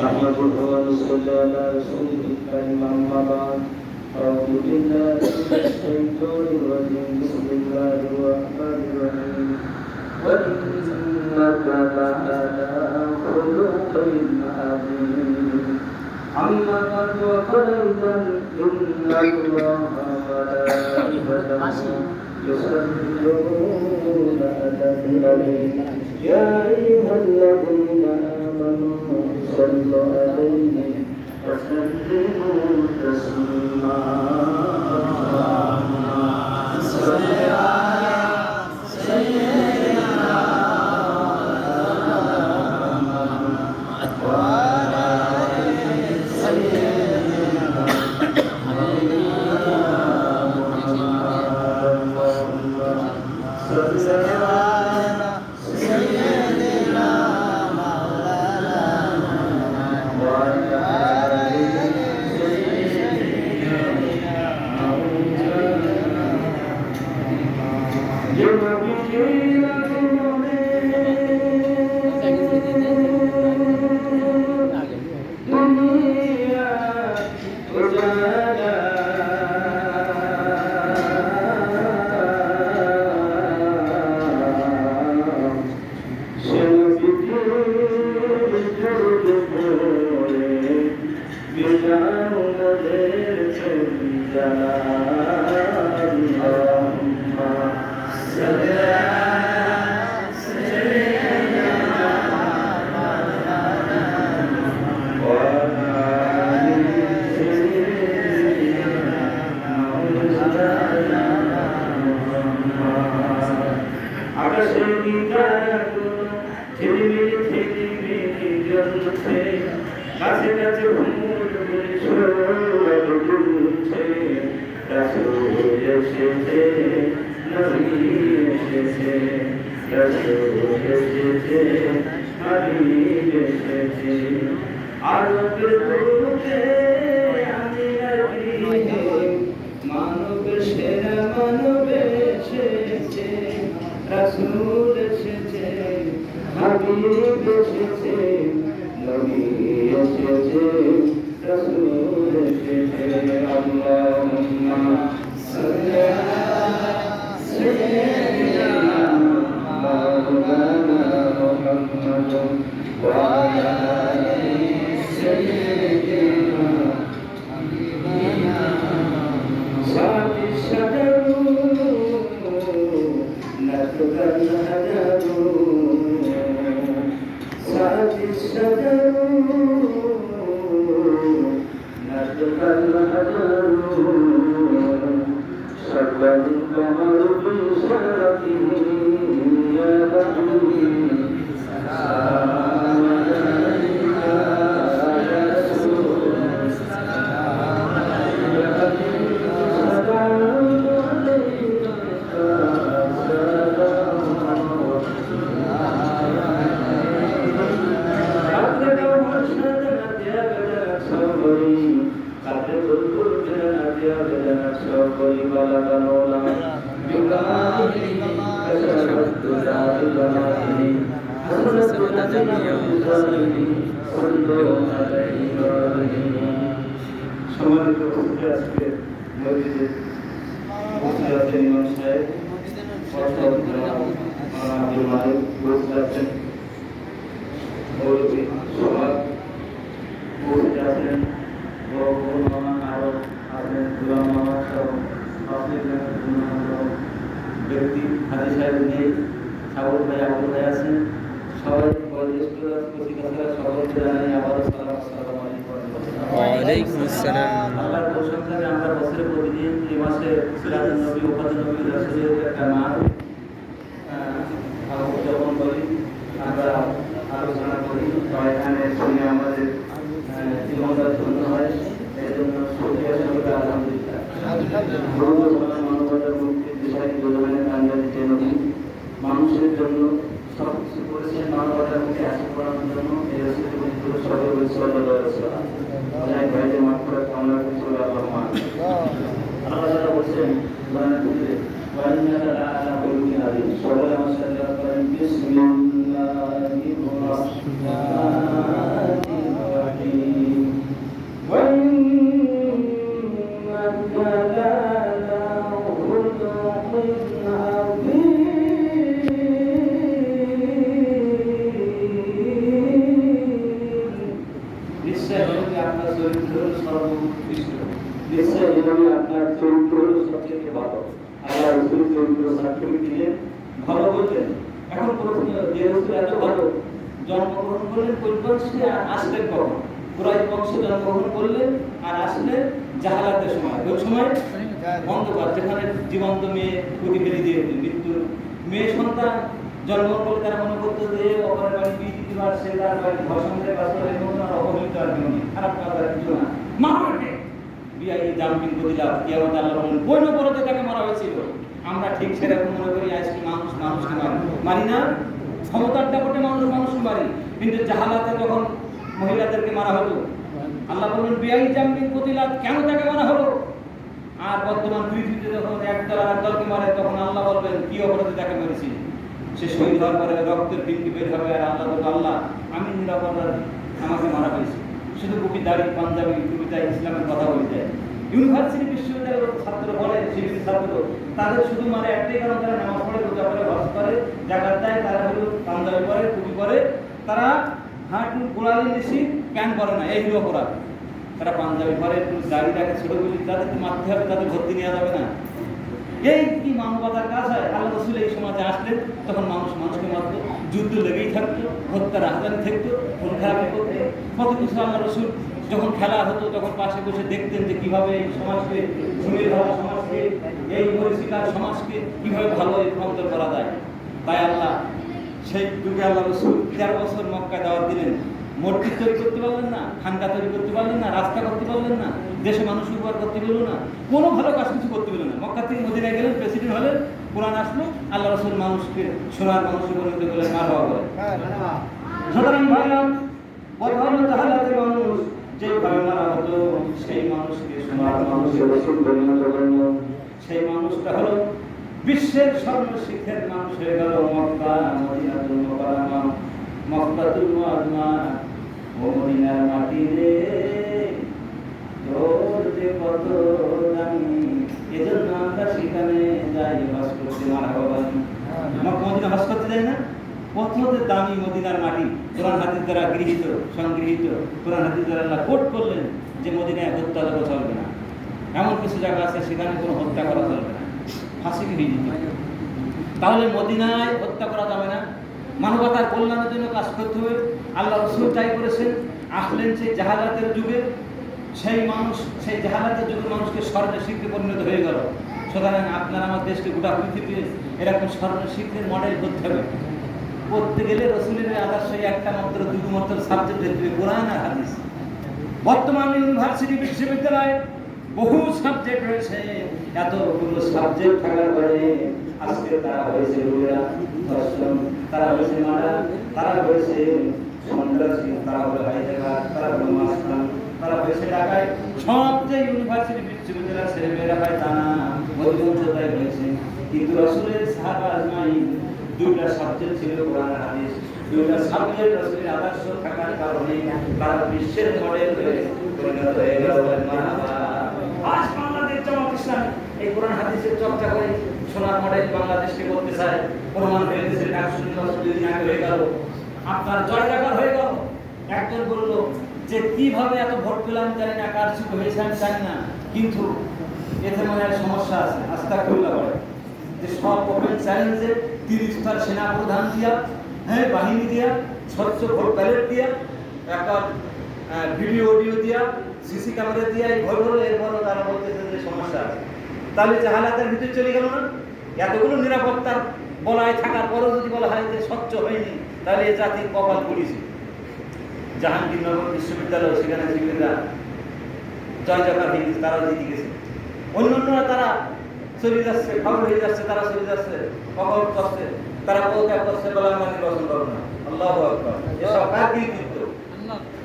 نحمده ونصلي على رسوله الكريم أما بعد أعوذ بالله من الشيطان الرجيم بسم الله الرحمن الرحيم وإنك لعلى خلق عظيم أما بعد وقال أيضا إن الله وملائكته يصلون على النبي يا أيها الذين آمنوا صلوا عليه وسلموا تسليما اللهم صل على سيدنا محمد وعلى آل سيدنا محمد اللهم صل على سيدنا مولانا وعلى آل سيدنا কাছে কাছে ভুল বলেছে রাসূল এসেছে নবী এসেছে রাসূল এসেছে হাবিব এসেছে আরবের বুকে আমি নবী মানব সেরা মানব এসেছে রাসূল এসেছে হাবিব এসেছে নবী এসেছে রাসূল এসেছে আল্লাহুম্মা সাল্লি আলা সাইয়্যিদিনা মাওলানা মুহাম্মাদ ওয়া আলা আলি সাইয়্যিদিনা হাবিবিনা সাদি সাদারু নাতকাল হাজারু সাদি সাদারু নাতকাল হাজারু সরকারি কমর বিশারতি ইয়া হাবিবি সালাম আলাইকা ইয়া রাসূল সালাম আলাইকা সালাম আলাইকা সম্মানিত উপস্থিতি আজকে মসজিদে উপস্থিত আছেন ইমাম সাহেব আব্দুল মালিক উপস্থিত আছেন মৌলভী সমাজ উপস্থিত আছেন মামা আরো আছেন গুলাম মামা সহ ব্যক্তি হাজি সাহেব নেই সাগর ভাই আবুল ভাই আছেন সবাই সকলকে জানাই আবার আসসালামু আলাইকুম ওয়া আলাইকুম আসসালাম। আল্লাহর প্রশংসা যে আমরা বছরে প্রতিদিন এই মাসে সিরাজুন নবী ওফাতুন নবী রাসূলের একটা নাম উদযাপন করি, আমরা আলোচনা করি বা এখানে শুনে আমাদের জীবনটা ধন্য হয়। এই জন্য শুকরিয়া সবাইকে আলহামদুলিল্লাহ। মানবতার মুক্তির দিশায় দুজনে কান্ডা দিতে নবী মানুষের জন্য সব কিছু করেছেন, মানবতার মুখে হাসি করানোর জন্য এই রাসূলের সবাই সাল্লাল্লাহু আলাইহি ওয়াসাল্লাম অনেক ভাইদের মাত্রা কামনা করছি আল্লাহ মান আল্লাহ তাআলা বলেন বানাতে ওয়ান্নাকা আলা কুল্লি নাবী সাল্লাল্লাহু আলাইহি ওয়াসাল্লাম বিসমিল্লাহির রাহমানির নিশ্চয় এইভাবে আপনার চরিত্র হলো সবচেয়ে ভালো। আল্লাহ রসুলের চরিত্র সার্টিফিকেট দিলেন, ভালো বললেন। এখন প্রশ্ন, যে রসুল এত ভালো, জন্মগ্রহণ করলেন কোন বংশে আর আসলেন কখন? কুরাইশ বংশে জন্মগ্রহণ করলেন আর আসলেন জাহালাতের সময়। ওই সময় অন্ধকার, যেখানে জীবন্ত মেয়ে কুটি ফেলে দিয়ে মৃত্যুর মেয়ে সন্তান জন্ম করলে তারা মনে করতো যে অপরের বাড়ি বিয়ে দিতে পারছে, তার বাড়ি ধর্ষণ করে বাস্তবে এমন আর অবহেলিত আর কেউ নেই, খারাপ কাজ আর কিছু না, মারবে বিআই জাম্পিং করিলাম কিয়ামত আল্লাহ বলেন কোন অপরাধে তাকে মারা হয়েছিল। আমরা ঠিক সেরকম মনে করি আজকে মানুষ মানুষকে মারি না, ক্ষমতার দাপটে মানুষ মানুষকে মারি, কিন্তু জাহালাতে যখন মহিলাদেরকে মারা হতো আল্লাহ বললেন বিআই জাম্পিং করিলাম, কেন তাকে মারা হলো? আর বর্তমান পৃথিবীতে যখন একদল আর একদলকে মারে তখন আল্লাহ বলবেন কি অপরাধে তাকে মেরেছি। সে শহীদ হওয়ার পরে রক্তের বিন্দু বের হবে আর আল্লাহ বলবে আল্লাহ আমি নিরাপরাধী, আমাকে মারা হয়েছে। শুধু কবি দাড়ি পাঞ্জাবি কবিতায় ইসলামের কথা বলে যায়। ইউনিভার্সিটি বিশ্ববিদ্যালয়ের ছাত্র বলে সিভিল ছাত্র, তাদের শুধু মারে একটাই কারণ, তারা নামাজ পড়ে, রোজা করে, হজ করে, জাকাত দেয়, তারা হলো পাঞ্জাবি পরে, টুপি পরে, তারা হাঁটু গোড়ালি নিশি প্যান্ট পরে না, এই হলো অপরাধ। তারা পাঞ্জাবি পরে, দাড়ি রাখে, ছোট গুলি, তাদেরকে মারতে হবে, তাদের ভর্তি নেওয়া যাবে না। এই কি মানবতার কাজ হয়? আল্লাহ রসুল এই সমাজে আসলেন, তখন মানুষ মানুষকে মারত, যুদ্ধ লেগেই থাকতো, হত্যা রাজধানী থাকতো, খুন খারাপি করতো, কত কিছু। আল্লাহ রসুল যখন খেলা হতো তখন পাশে বসে দেখতেন যে কিভাবে এই সমাজকে, ঝিমিয়ে ধরা সমাজকে, এই পরিষ্কার সমাজকে কিভাবে ভালো রূপান্তর করা যায়। তাই আল্লাহ সেই যুগে আল্লাহ রসুল 13 বছর মক্কায় দাওয়াত দিলেন। মসজিদ তৈরি করতে পারলেন না, খানকা তৈরি করতে পারলেন না, রাস্তা করতে পারলেন না, দেশে মানুষ উপকার করতে পারল না, কোনো ভালো কাজ কিছু করতে পারলেন না। মক্কা থেকে মদিনায় গেলেন, প্রেসিডেন্ট হলেন, কোরআন আসলো, আল্লাহ রসুল মানুষকে সোনার মানুষকে পরিণত করলেন, মার হওয়া করে। সুতরাং ভাইরা, কথা হলো জাহালাতের মানুষ যেভাবে মারা হতো, সেই মানুষকে সোনার মানুষের রসুল পরিণত করল। সেই মানুষটা হলো বিশ্বের সর্বশিক্ষের মানুষ হয়ে গেল মক্কা, মদিনাতুল মুকাররমা, মক্কাতুল মুআজ্জমা, ও মদিনার মাটি রে তোর যে কত দামি, এজন্য আমরা সেখানে যাই হজ করতে। মারহাবা। মক্কা মদিনা হজ করতে যাই না, কত দামি মদিনার মাটি। কোরআন হাদিস দ্বারা গৃহীত, সংগৃহীত, কোরআন হাদিস দ্বারা আল্লাহ কোট করলেন যে মদিনায় হত্যা করা চলবে না। এমন কিছু জায়গা আছে সেখানে কোনো হত্যা করা চলবে না, ফাঁসি হয়ে যেতে। তাহলে মদিনায় হত্যা করা যাবে না, মানবতার কল্যাণের জন্য কাজ করতে হবে। আল্লাহ রসুল তাই করেছেন, আসলেন সেই জাহালাতের যুগে, সেই মানুষ সেই জাহালাতের যুগে মানুষকে স্বর্ণের শিক্ষে পরিণত হয়ে গেল। সুতরাং আপনার আমার দেশকে গোটা পৃথিবীতে এরকম স্বর্ণের শিক্ষের মডেল করতে হবে। করতে গেলে রসুলের আদর্শ একটা মাত্র দুটো মাত্র সাবজেক্ট দেখতে, কোরআন আর হাদিস। বর্তমান ইউনিভার্সিটি বিশ্ববিদ্যালয়ে বহু সাবজেক্ট রয়েছে, এতগুলো সাবজেক্ট থাকার পরে আজকে তারা হয়েছে রোগীরা, দর্শন, তারা হয়েছে মারা, তারা হয়েছে সন্ত্রাসী, তারা হলো হাইজাকার, তারা হলো মাস্তান, তারা হয়েছে ঢাকায়। সব যে ইউনিভার্সিটি বিশ্ববিদ্যালয়ের ছেলেমেয়েরা হয় তা না, মধ্যমতায় হয়েছে। কিন্তু রসুলের সাহাবা আজমাইন দুইটা সাবজেক্ট ছিল, কোরআন আর হাদিস। দুইটা সাবজেক্ট রসুলের আদর্শ থাকার কারণে তারা বিশ্বের মডেল হয়ে পরিণত হয়ে গেল। আজ বাংলাদেশ জামাত ইসলামী এই কোরআন হাদিসের চর্চা করে সোনার মডেল বাংলাদেশকে করতে চায়। প্রমাণ হয়ে গেছে, 100 দিন আগে হয়ে গেল, আপনার জয়জাকার হয়ে গেল। একজন বলল যে কিভাবে এত ভোট পেলাম জানি না, কার চুপ হয়েছে আমি জানি না, কিন্তু এতে মনে হয় সমস্যা আছে। আস্তাগফিরুল্লাহ বলে যে সব ওপেন চ্যালেঞ্জে 30টার সেনা প্রধান দিয়া, হ্যাঁ বাহিনী দিয়া, স্বচ্ছ ভোট ব্যালট দিয়া, একটা ভিডিও অডিও দিয়া, সিসি ক্যামেরা দিয়া এই ভোট হলো, এরপরও তারা বলতেছে যে সমস্যা আছে। তাহলে জাহালাতের ভিতরে চলে গেল না? এতগুলো নিরাপত্তার বলায় থাকার পরও যদি বলা হয় যে স্বচ্ছ হয়নি, তাহলে এ জাতির কপাল পুড়িছে। জাহাঙ্গীরনগর বিশ্ববিদ্যালয়, সেখানে ছেলেরা জয়জয়কার হয়ে গেছে, তারা জিতে গেছে। অন্যান্যরা তারা চলে যাচ্ছে, ফাউল হয়ে যাচ্ছে, তারা চলে যাচ্ছে, কপাল করছে, তারা পদত্যাগ করছে, বলে আমরা নির্বাচন করবো না। আল্লাহু আকবার। এসব কার কৃতিত্ব?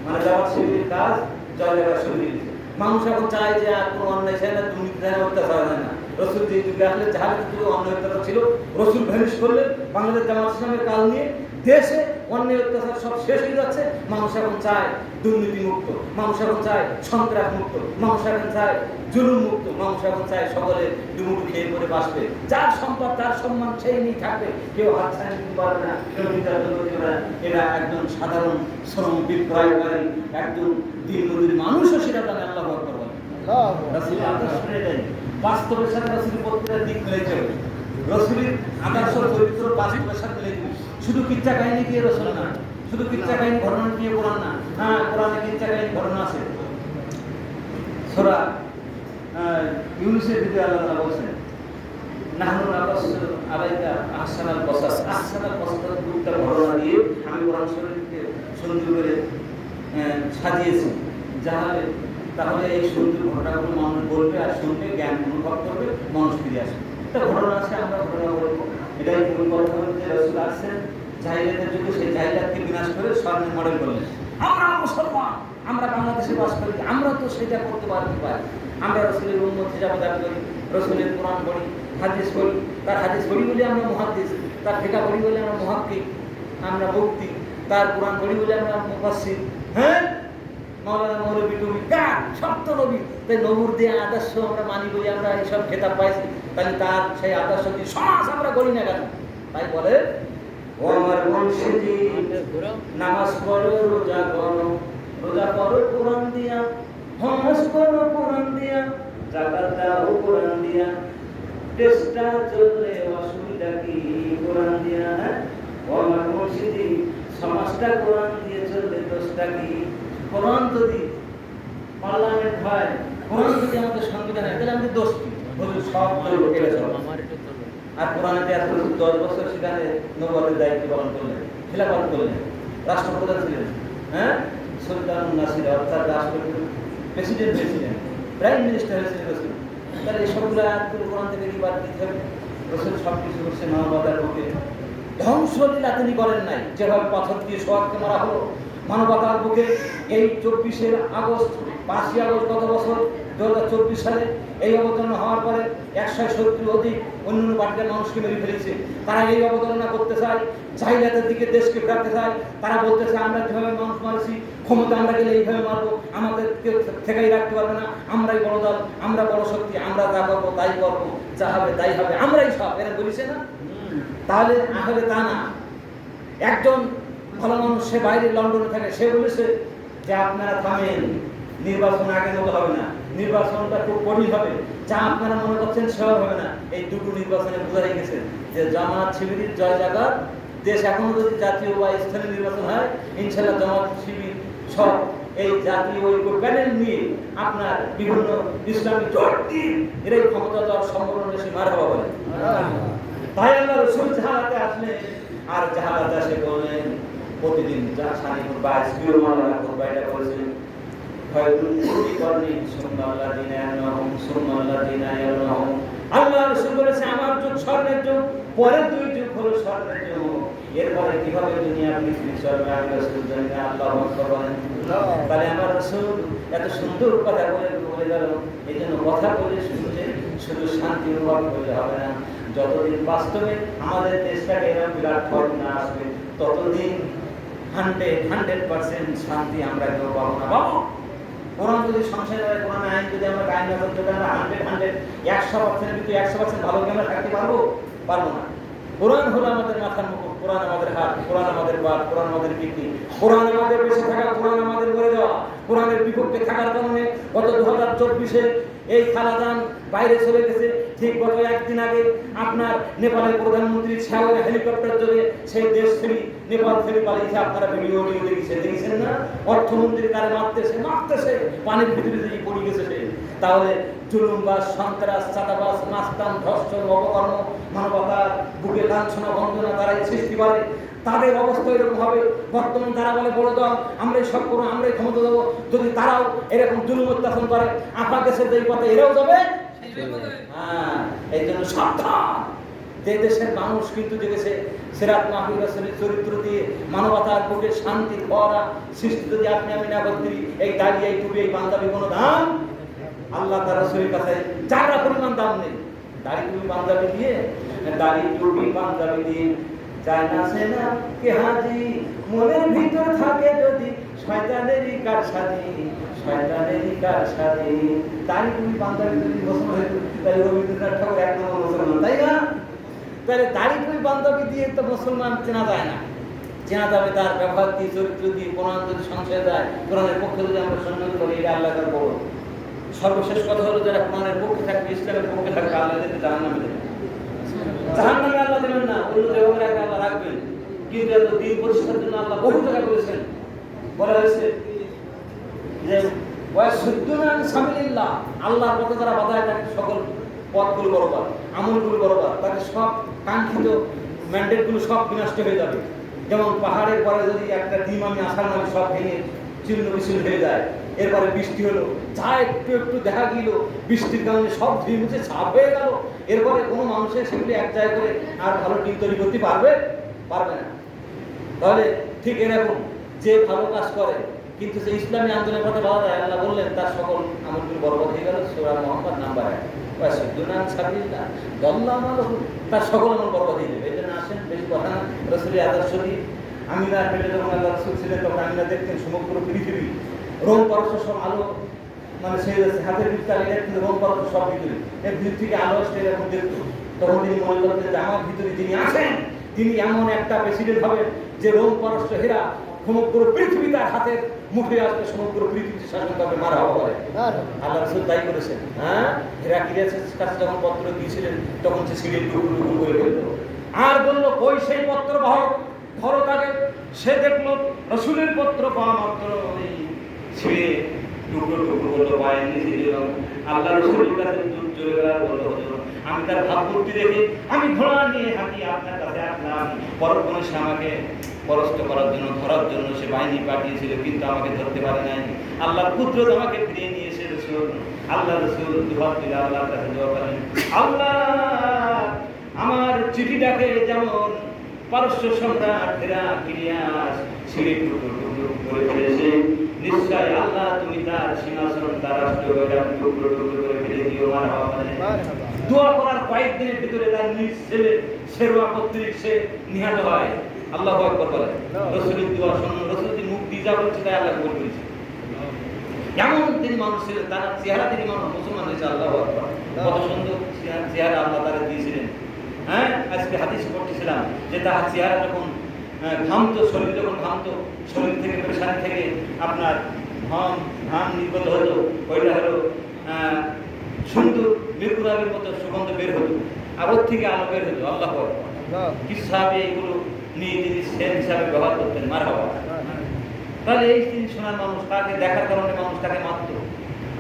মানে জামাত শিবিরের কাজ জয়জয়কার শুরু হয়ে গেছে। মানুষ এখন চায় যে আর কোনো অন্যায় চায় না, দুর্নীতি চায় না, অত্যাচার হয় না। রসুল যে যুগে আসলে জাহালের যুগে অন্যায় অত্যাচার ছিল, রসুল ভ্যানিশ করলেন, বাংলাদেশ জামাত ইসলামের কাল নিয়ে দেশে অন্যায় অত্যাচার সব শেষ হয়ে যাচ্ছে। মানুষ এখন চায় দুর্নীতি মুক্ত, মানুষ এখন চায় সন্ত্রাস মুক্ত, মানুষ এখন চায় জুলুম মুক্ত, মানুষ এখন চায় সকলে ডুমুডু খেয়ে পরে বাঁচবে, যার সম্পদ তার সম্মান সেই নিয়ে থাকবে, কেউ হাত ছাড়া দিতে পারবে না, কেউ নির্যাতন করতে পারবে না। এরা একজন সাধারণ শ্রম বিপ্লবকারী, একজন দিনমজুরি মানুষও সেটা জানে। আল্লাহু আকবার বলে। রাসূলের আদর্শ মেনে দেয়, বাস্তবের সাথে রাসূলের প্রত্যেকটা দিক মিলে চলবে। রাসূলের আদর্শ চরিত্র বাস্তবের সাথে মিলে যাবে। শুধু কিচ্ছা কাহিনী দিয়ে রাসূল না, শুধু কিচ্ছা কাহিনী ঘটনা দিয়ে কোরআন না। হ্যাঁ, কোরআনে কিচ্ছা কাহিনী ঘটনা আছে। সূরা ইউনূসের ভিতরে আল্লাহ তাআলা বলেছেন, নাহনু নাকাসসু আলাইকা আহসানাল কসাস। আহসানাল কসাস দুইটা ঘটনা দিয়ে আমি কোরআন শরীফকে সুন্দর করে সাজিয়েছি। তাহলে এই সুন্দর ঘটনাগুলো মানুষ বলবে আর শুনবে, জ্ঞান অনুভব করবে, মানুষ ফিরে আসবে। একটা ঘটনা আছে, আমরা ঘটনা বলবো। এটাই মূল কথা হচ্ছে রাসূল আসছেন জাহিলিয়াতের যুগে, সেই জাহিলিয়াতকে বিনাশ করে স্বর্ণের মডেল করলেন। আমরা মুসলমান, আমরা বাংলাদেশে বাস করি, আমরা তো সেটা করতে পারি। আমরা রাসূলের উম্মত হিসাবে দাবি করি, রাসূলের কোরআন পড়ি, হাদিস পড়ি। তার হাদিস পড়ি বলে আমরা মুহাদ্দিস, তার ফিকহ পড়ি বলে আমরা মুহাক্কিক, আমরা মুফতি। তার কোরআন পড়ি বলে আমরা মুফাসসির। হ্যাঁ, মাওলানা মৌলভী টুবি কার সত্য নবী, তাই নবুর দিয়ে আদর্শ আমরা মানি বলি, আমরা এইসব খেতাব পাইছি। তাহলে তার সেই আদর্শ দিয়ে সমাজ আমরা করি না কেন? তাই বলে, ও আমার মুর্শিদি, নামাজ পড়ো, রোজা করো, রোজা করো কোরআন দিয়া, হজ করো কোরআন দিয়া, যাকাত দাও কোরআন দিয়া, চেষ্টা চললে অসুবিধা কি কোরআন দিয়া। ও আমার মুর্শিদি, সমাজটা কোরআন দিয়ে চললে দোষটা কি? কোরআন যদি পার্লামেন্ট হয়, কোরআন যদি আমাদের সংবিধান হয়, তাহলে আমাদের দোষ কি? সব কেড়ে চলো। আর কোরআনে 10 বছর সেখানে নবুয়তের দায়িত্ব পালন করলেন, খিলাফত করলেন, রাষ্ট্রপ্রধান ছিলেন। হ্যাঁ, সুলতানুন নাসির অর্থাৎ রাষ্ট্রপতি, প্রেসিডেন্ট ছিলেন, প্রাইম মিনিস্টার হয়েছিলেন রাসূল। তাহলে এসবগুলো আয়াতগুলো কোরআন থেকে রিবাদ দিতে হবে। রাসূল সব কিছু করছে মানবতার বুকে। ধ্বংসলীলা তিনি করেন নাই। যেভাবে পাথর দিয়ে সোহাগকে মারা হলো মানবতার বুকে, এই 24 আগস্ট, 5ই আগস্ট গত বছর 2024 সালে এই অবতরণ হওয়ার পরে 170 অধিক অন্যান্য পার্টির মানুষকে মেরে ফেলেছে। তারা এই অবতারণা করতে চায়, জাহিলিয়াতের দিকে দেশকে ফেরাতে চায়। তারা বলতেছে, আমরা যেভাবে মানুষ মারছি, ক্ষমতা আমরা গেলে এইভাবে মারবো, আমাদেরকে ঠেকাই রাখতে পারবে না, আমরাই বড় দল, আমরা বড় শক্তি, আমরা যা করবো তাই করবো, যা হবে তাই হবে, আমরাই সব, এরা বলিছে না? তাহলে আসলে তা না। একজন ভালো মানুষ, সে বাইরে লন্ডনে থাকে, সে বলেছে যে আপনারা থামেন, নির্বাচন আগের মতো হবে না, নির্বাচনটা খুব কঠিন হবে, যা আপনারা মনে করছেন সেও হবে না। এই দুটো নির্বাচনে বোঝা গেছে যে জামাত শিবিরের জয় জায়গার দেশ। এখনো যদি জাতীয় বা স্থানীয় নির্বাচন হয়, ইনশাল্লাহ জামাত শিবির সব এই জাতীয় ঐক্য প্যানেল নিয়ে আপনার বিভিন্ন ইসলামী জোট দিয়ে এরাই ক্ষমতা দেওয়ার সম্ভাবনা বেশি মার হওয়া বলে। তাই আল্লাহ রাসূল জাহালাতে আসলেন, আর জাহালাতে আসে বললেন প্রতিদিন যা সানিপুর বা স্কুল মাওলানা খুতবা এটা করেছেন, আল্লাহ রাসূল বলেছে আমার যুগ স্বর্ণের যুগ, পরের 2 যুগ হলো স্বর্ণের যুগ। এরপরে কিভাবে দুনিয়া পৃথিবী চলবে আমি রাসূল জানি না। আল্লাহু আকবার বলেন। তাহলে আমার রাসূল এত সুন্দর কথা বলে গেল। এই জন্য কথা বলে শুধু শান্তি অনুভব করলে হবে না। যতদিন বাস্তবে আমাদের দেশটাকে এরকম বিরাট ফল না আসবে, ততদিন 100% শান্তি আমরা কেউ পাবো না। বাবু, কোরআন যদি সংসারে হয়, কোরআন আইন যদি আমরা কায়েম না করতে পারি, আমরা 100% কিন্তু 100% ভালো কি আমরা থাকতে পারবো? পারবো না। কোরআন হলো আমাদের মাথার মুকুট, কোরআন আমাদের হাত, কোরআন আমাদের বাদ, কোরআন আমাদের কীর্তি, কোরআন আমাদের বেঁচে থাকা, কোরআন আমাদের মরে যাওয়া। কোরআনের বিপক্ষে থাকার কারণে গত 2024-এ এই খালাদান বাইরে চলে গেছে। ঠিক গত 1 দিন আগে আপনার নেপালের প্রধানমন্ত্রী ছাগলে হেলিকপ্টার চলে সেই দেশ ছেড়ে নেপাল ছেড়ে পালিয়েছে। আপনারা ভিডিও দেখেছেন না? অর্থমন্ত্রী তারা মারতেছে, পানির ভিতরে দিয়ে পড়ে গেছে সে। তাহলে জুলুমবাজ, সন্ত্রাস, চাঁদাবাজ, মাস্তান, ধর্ষণ, অপকর্ম, মানবতার বুকে লাঞ্ছনা বঞ্চনা তারাই সৃষ্টি করে। তাদের অবস্থা এরকম হবে। বর্তমান তারা বলে বড় দল, আমরাই সব করবো, আমরাই ক্ষমতা দেবো। যদি তারাও এরকম জুলুম অত্যাচার করে, আপনাকে সে যেই পথে এরাও যাবে। হ্যাঁ, এই জন্য সাবধান। যে দেশের মানুষ কিন্তু দেখেছে সিরাত মাহফুজ রাসূলের চরিত্র দিয়ে মানবতার বুকে শান্তি খরা সৃষ্টি, যদি আপনি আমি না করতে, এই দাড়ি, এই টুপি, এই পাঞ্জাবি কোনো দাম আল্লাহ তার রাসূলের কাছে যারা পরিমাণ দাম নেই। দাড়ি টুপি পাঞ্জাবি দিয়ে, দাড়ি টুপি পাঞ্জাবি দিয়ে যায় না সে না কে হাজি, মনের ভিতর থাকে যদি শয়তানেরই কারসাজি, শয়তানেরই কারসাজি। দাড়ি টুপি পাঞ্জাবি যদি মুসলমান, তাহলে রবীন্দ্রনাথ ঠাকুর 1 নম্বর মুসলমান, তাই না? তাহলে দাড়ি টুপি পাঞ্জাবি দিয়ে তো মুসলমান চেনা যায় না। চেনা যাবে তার ব্যবহার দিয়ে, চরিত্র দিয়ে। কোরআন যদি সংশয় যায়, কোরআনের পক্ষে যদি আমরা সম্মান করি, এটা আল্লাহর বড়। সর্বশেষ কথা হলো যারা কোরআনের পক্ষে থাকবে, ইসলামের পক্ষে থাকবে, আল্লাহ এদেরকে জাহান্নামে দেবেন। জাহান্নামে আল্লাহ দেবেন না, অন্য জায়গায় রাখবে, আল্লাহ রাখবেন। কিন্তু এত দিন প্রতিষ্ঠার জন্য আল্লাহ বহু জায়গা করেছেন। বলা হয়েছে যে আল্লাহর পথে যারা বাধায় থাকে সকল পথগুলো বরাবর, আমলগুলো বরাবর, তাকে সব কাঙ্ক্ষিত ম্যান্ডেটগুলো সব বিনষ্ট হয়ে যাবে। যেমন পাহাড়ের পরে যদি একটা ডিম আমি আসার নামে সব ভেঙে চিহ্ন বিচ্ছিন্ন হয়ে যায়, এরপরে বৃষ্টি হলো, যা একটু একটু দেখা গেল বৃষ্টির কারণে সব ধুয়ে মুছে ছাপ হয়ে গেল, এরপরে কোনো মানুষের সেগুলি এক জায়গায় করে আর ভালো ডিম তৈরি করতে পারবে না। তাহলে ঠিক এরকম যে ভালো কাজ করে কিন্তু যে ইসলামী আন্দোলনের কথা বলা যায়, আল্লাহ বললেন তার সকল আমলগুলো বরবাদ হয়ে গেল। সূরা মুহাম্মদ নাম্বার 1 তার সকল আমল বরবাদ হয়ে যাবে। এই জন্য আসেন বেশি কথা না, রাসূলের আদর্শ দিয়ে আমিনার পেটে যখন আল্লাহ রাসূল ছিলেন তখন আমিনা দেখতেন সমগ্র পৃথিবী রোম পারস্য সব আলো মানে সেই হাতের ভিতরে কিন্তু রোম পারস্য সব ভিতরে এর ভিতর থেকে আলো আসতে এরকম দেখত। তখন তিনি মনে করতেন যে আমার ভিতরে যিনি আছেন তিনি এমন একটা প্রেসিডেন্ট হবেন যে রোম পারস্য হেরা সমগ্র পৃথিবী তার হাতের মুঠে আসবে, সমগ্র পৃথিবীতে শাসন করবে, মারা হওয়া হয়। আল্লাহ রাসূল তাই করেছেন। হ্যাঁ, হেরাক্লিয়াসের কাছে যখন পত্র দিয়েছিলেন তখন সে সিঁড়ি টুকরো টুকরো করে ফেলল আর বলল কই সেই পত্র বাহক, ধরো তাকে। সে দেখলো রাসূলের পত্র পাওয়া মাত্র ছিঁড়ে টুকরো টুকরো করলো, পায়ের নিচে দিল। আল্লাহ রাসূলের কাছে চলে গেল আর বলল আমি তার ভাবমূর্তি দেখে আমি ঘোড়া নিয়ে হাঁটি আপনার কাছে আসলাম। পরক্ষণে সে আমাকে পরাস্ত করার জন্য, ধরার জন্য সে বাহিনী পাঠিয়েছিল, কিন্তু আমাকে ধরতে পারে নাই। আল্লাহর কুদরত আমাকে ফিরিয়ে নিয়েছে। রাসূল আল্লাহ রাসূল দুহাত তুলে আল্লাহর কাছে দোয়া করেন, আল্লাহ আমার চিঠিটাকে যেমন পারস্য সম্রাট হেরাক্লিয়াস ছিঁড়ে টুকরো টুকরো করে ফেলেছে, নিশ্চয় আল্লাহ তুমি তার সিংহাসন তার রাষ্ট্র টুকরো টুকরো করে ফেলে দিও। দোয়া করার কয়েকদিনের ভিতরে তার নিজ ছেলে শেরওয়া কর্তৃক সে নিহত হয়। আল্লাহু আকবার বলেন। রাসূলের দোয়া শুনুন, রাসূল যে মুখ দিয়ে যা বলছে তাই আল্লাহ কবুল করেছে। এমন তিনি মানুষ ছিলেন, তার চেহারা তিনি মানুষ মুসলমান হয়েছে। আল্লাহু আকবার, কত সুন্দর চেহারা আল্লাহ তারা দিয়েছিলেন। হ্যাঁ, আজকে হাদিস পড়তেছিলাম যে তার চেহারা যখন ঘামতো, শরীর যখন ঘামতো, শরীর থেকে পেশানি থেকে আপনার ঘাম নির্গত হতো, ওইটা হলো সুন্দর মৃত্যুরাবের মতো সুগন্ধ বের হতো, আর ওর থেকে আলো বের হতো। আল্লাহ কিভাবে এইগুলো নিয়ে তিনি সেন হিসাবে ব্যবহার করতেন। মার হওয়া তাহলে এই জিনিস শোনার মানুষ, তাকে দেখার কারণে মানুষ তাকে মারত।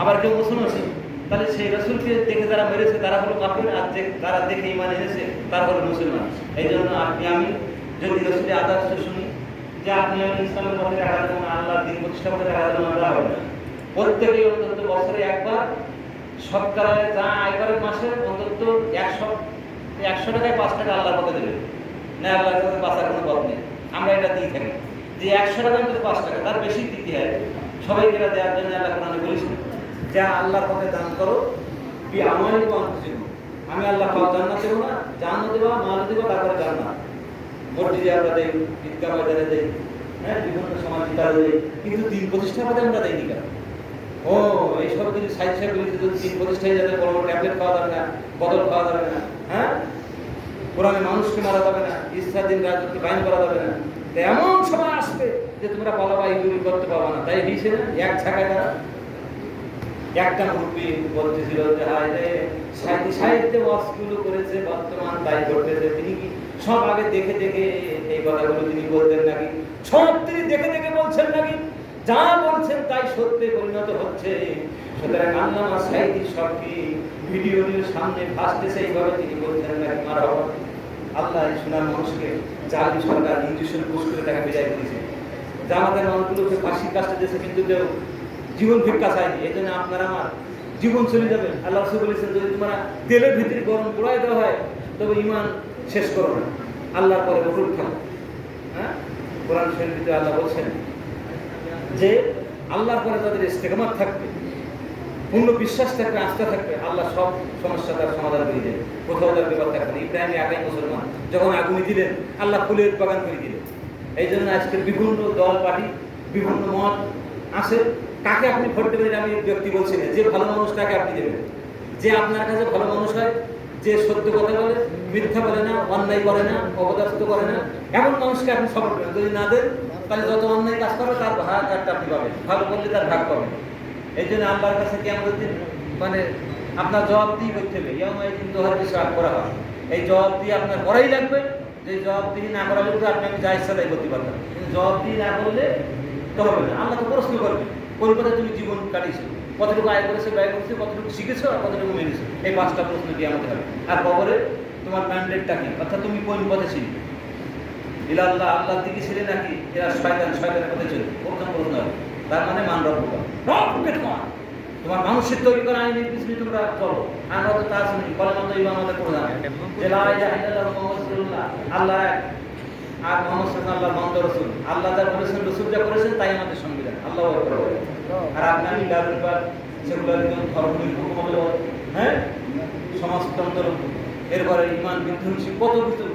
আবার কেউ মুসলমান ছিল, তাহলে সেই রাসূলকে দেখে যারা মেরেছে তারা হলো কাফের, আর যারা দেখে ঈমান এনেছে তারা হলো মুসলমান। এই জন্য আপনি আমি যদি রাসূলের আদর্শ শুনি যে আপনি আমি ইসলামের পথে দেখা যাবেন, আল্লাহর দিন প্রতিষ্ঠা করে দেখা যাবেন, আমরা হবে না। প্রত্যেকেই অন্তত বছরে একবার সরকারে যা আয় করে মাসে অন্তত 100 টাকায় 5 টাকা আল্লাহর পথে দেবে না, আল্লাহর কাছে বাঁচার কোনো পথ নেই। আমরা এটা দিয়ে থাকি যে 100 টাকা অন্তত 5 টাকা, তার বেশি দিতে হয়। সবাইকে এটা দেওয়ার জন্য আল্লাহ কোরআনে বলেছেন যা আল্লাহর পথে দান করো আমি আল্লাহ জান্নাত দেবো না, জান্নাত দেবো, মাল দেবো, তারপরে জান্নাত। মসজিদে আমরা দেই, ঈদগাহ ময়দানে দেই, হ্যাঁ, বিভিন্ন সামাজিক কাজে দেই, কিন্তু দিন প্রতিষ্ঠার পথে আমরা দেইনি কেন? ও এইসব যদি সাইড যদি দিন প্রতিষ্ঠায় যাতে বড় বড় ট্যাবলেট খাওয়া যাবে না, বদল খাওয়া যাবে না, হ্যাঁ, কোরআনে মানুষকে মারা যাবে না, ইসলামীন রাজনীতি বাইন করা যাবে না, এমন সময় আসবে যে তোমরা পালাবা এগুলি করতে পারবা না। তাই দিয়েছে না এক ছাকায় তারা একটা মুরব্বী বলতেছিল যে হায় রে সাহিত্যে ওয়াজগুলো করেছে, বর্তমান তাই ঘটতেছে। তিনি কি সব আগে দেখে দেখে এই কথাগুলো তিনি বলতেন নাকি? সব তিনি দেখে দেখে বলছেন নাকি? যা বলছেন তাই সত্যি পরিণত হচ্ছে। সুতরাং আল্লামা সাঈদী সব কি ভিডিও নিয়ে সামনে ভাসতেছে এইভাবে তিনি বলছেন নাকি? মারা হওয়া আল্লাহ শোনার মানুষকে জালি সরকার ইঞ্জেকশন পোস্ট করে তাকে বিদায় করেছে। জামাতের মানুষগুলোকে ফাঁসির কাজটা দিয়েছে, কিন্তু কেউ জীবন ভিক্ষা চায়নি। এই জন্য আপনারা আমার জীবন চলে যাবে। আল্লাহ রাসূল বলেছেন যদি তোমরা তেলের ভিতরে গরম পোড়াই দেওয়া হয় তবে ঈমান শেষ করো না, আল্লাহর পরে অটল থাকো। হ্যাঁ, কোরআন শরীফে আল্লাহ বলছেন যে আল্লাহর পরে তাদের ইস্তেকামত থাকবে, পূর্ণ বিশ্বাস থাকবে, আস্থা থাকবে, আল্লাহ সব সমস্যা তার সমাধান করে দেবে, কোথাও তার বিপদ থাকবে না। ইব্রাহিম একাই মুসলমান, যখন আগুনে দিলেন আল্লাহ ফুলের বাগান করে দিলেন। এই জন্য আজকের বিভিন্ন দল পার্টি বিভিন্ন মত আছে, কাকে আপনি ভোট দেবেন আমি ব্যক্তি বলছি না, যে ভালো মানুষ তাকে আপনি দেবেন, যে আপনার কাছে ভালো মানুষ হয়, যে সত্য কথা বলে, মিথ্যা বলে না, অন্যায় করে না, অপদার্থ করে না, এমন মানুষকে আপনি সাপোর্ট করেন। যদি না দেন তাহলে যত অন্যায় কাজ করে তার ভাগ একটা আপনি পাবেন, ভালো করলে তার ভাগ পাবেন। এই জন্য আল্লাহর কাছে কিয়ামতের দিন মানে আপনার জবাবদিহি করতে হবে। ইয়াউমাইযিন তুহাদ্দিসু করা হয়, এই জবাবদিহি আপনার করাই লাগবে। যে জবাবদিহি না করা হলে আপনি যা ইচ্ছা তাই করতে পারবেন, কিন্তু জবাবদিহি না করলে তো হবে না। আল্লাহ তো প্রশ্ন করবে কোন পথে তুমি জীবন কাটিয়েছো, কতটুকু আয় করেছে, ব্যয় করেছে, কতটুকু শিখেছো আর কতটুকু মেনেছো। এই 5টা প্রশ্ন কি আমাদের হবে। আর কবরে তোমার ম্যান্ডেটটা কি, অর্থাৎ তুমি কোন পথে ছিলে, ইলাল্লাহ আল্লাহর দিকে ছিলে নাকি এরা শয়তানের পথে ছিল, প্রথম প্রশ্ন হবে। তার মানে মান রব্বুকা তোমার মানুষের তৈরি করা আইনের পিছনে তোমরা চলো। আমরা তো তা শুনি কলেমা তো ইমাম আমাদের প্রধান যে লা ইলাহা ইল্লাল্লাহ মুহাম্মাদুর রাসূলুল্লাহ, আল্লাহ এক আর মুহাম্মদ সাল্লাল্লাহু আলাইহি ওয়াসাল্লাম রাসূল। আল্লাহ যা বলেছেন, রাসূল যা করেছেন তাই আমাদের সংবিধান। আল্লাহু আকবার। আর আপনি ব্যাপার সেগুলোর ধর্মনিরপেক্ষ হলো, হ্যাঁ, সমাজতন্ত্র, এরপরে ইমান বিধ্বংসী কত কিছু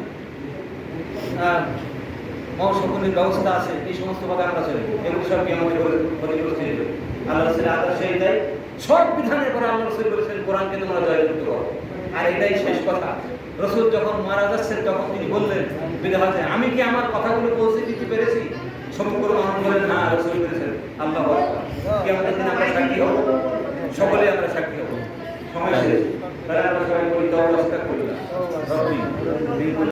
মহাসংঘের ব্যবস্থা আছে, এই সমস্ত কথা আমরা চলি। এগুলো সব কি আমাদের ক্ষতিগ্রস্ত হয়ে যাবে। আল্লাহ রাসূলের আদর্শ এটাই, সব বিধানের পরে আল্লাহ রাসূল বলেছেন কোরআনকে তোমরা জয়যুক্ত করো। আর এটাই শেষ কথা। রাসূল যখন মারা যাচ্ছেন তখন তিনি বললেন বিদায়, আমি কি আমার কথাগুলো পৌঁছে দিতে পেরেছি? সমগ্র মানুষ বলেন হ্যাঁ রাসূল পেরেছেন। আল্লাহু আকবার। কিয়ামতের দিন আমরা সাক্ষী হব, সকলেই আমরা সাক্ষী হব। সময় শেষ, তাহলে আমরা সবাই বলি তওবা করি না।